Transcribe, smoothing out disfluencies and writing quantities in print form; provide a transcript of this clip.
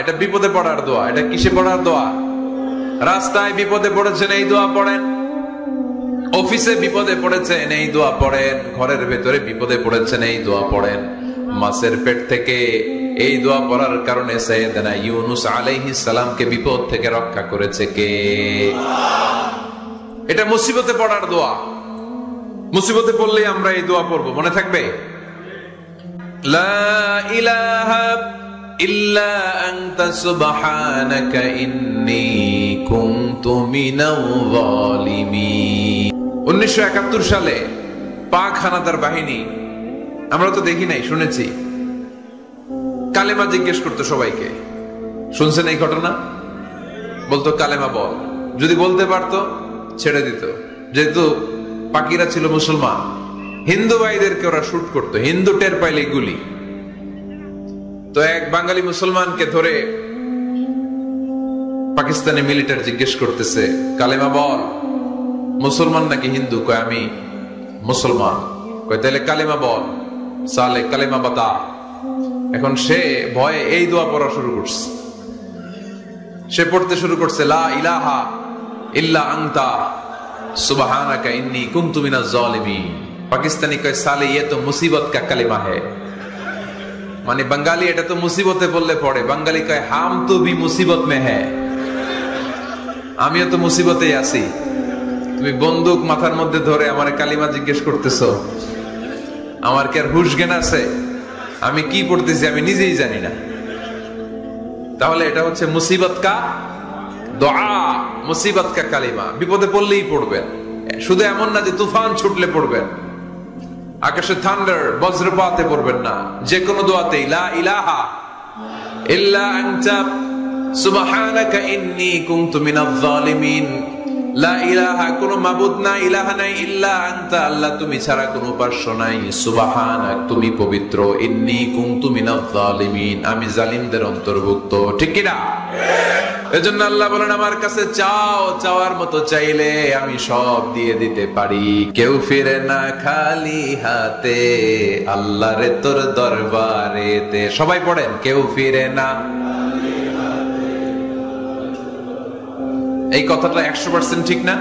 এটা বিপদে পড়ার দোয়া। এটা কিসে পড়ার দোয়া? রাস্তায় বিপদে পড়েছেন এই দোয়া পড়েন, অফিসে বিপদে পড়েছেন এই দোয়া পড়েন, ঘরের ভেতরে বিপদে পড়েছেন এই দোয়া পড়েন। মাছের পেট থেকে এই দোয়া পড়ার কারণে সাইয়েদনা ইউনুস আলাইহিস সালামকে বিপদ থেকে রক্ষা করেছে কে? এটা মুসিবতে পড়ার দোয়া। মুসিবতে পড়লেই আমরা এই দোয়া পড়বো, মনে থাকবে? লা ইলাহা ইল্লা আনতা সুবহানাকা ইন্নী কুনতু মিনাল যালিমিন। 1971 সালে পাক হানাদার বাহিনী, আমরা তো দেখি নাই, শুনেছি, কালেমা জিজ্ঞেস করতো সবাইকে। শুনছেন এই ঘটনা? বলতো কালেমা বল, যদি বলতে পারতো ছেড়ে দিত। যেহেতু পাকিরা ছিল মুসলমান, হিন্দু ভাইদেরকে ওরা শুট করতো, হিন্দু টের পাইলে গুলি। তো এক বাঙালি মুসলমানকে ধরে পাকিস্তানি মিলিটারি জিজ্ঞেস করতেছে, কালেমা বল, মুসলমান নাকি হিন্দু? কয় আমি মুসলমান। কয় তাহলে কালেমা বল, সালে কালেমা বাতা। এখন সে ভয়ে এই দোয়া পড়া শুরু করছে। সে পড়তে শুরু করছে, লা ইলাহা ইল্লা আনতা সুবহানাকা ইন্নী কুনতু মিনাজ জালিমিন। পাকিস্তানি কয় সালে ये तो मुसीबत का कलिमा है। মানে বাঙালি এটা তো মুসিবতে বললে পড়ে, বাঙালি কয় হাম তো ভি মুসিবত মে হ্যায়, আমিও তো মুসিবতেই আছি। তুমি বন্দুক মাথার মধ্যে ধরে আমার কালিমা জিজ্ঞেস করতেছো, আমার কি আর হুশ জ্ঞান আছে? আমি কি পড়তেছি আমি নিজেই জানি না। তাহলে এটা হচ্ছে মুসিবত কা দোয়া, মুসিবত কা কালিমা। বিপদে পড়লেই পড়বেন, শুধু এমন না যে তুফান ছুটলে পড়বেন, আকাশে থান্ডার বজ্রপাতে পড়বেন না। যে কোনো দোয়াতেই লা ইলাহা ইল্লা আনতা সুবহানাকা ইন্নী কুনতু মিনাজ জালিমিন। লা ইলাহা, কোনো মাবুদ নাই, ইলাহা নাই, ইল্লা আনতা, আল্লাহ তুমি ছাড়া কোনো উপাস্য নাই, সুবহানাক, তুমি পবিত্র, ইন্নী কুনতু মিনাজ জালিমিন, আমি জালিমদের অন্তর্ভুক্ত। ঠিক কি না? এজন্য আল্লাহ বলেন আমার কাছে চাও, চাওয়ার মতো চাইলে আমি সব দিয়ে দিতে পারি। কেউ ফিরে না খালি হাতে আল্লাহরে তোর দরবারেতে। সবাই পড়েন, কেউ ফিরে না। এই কথাটা 100% ঠিক না?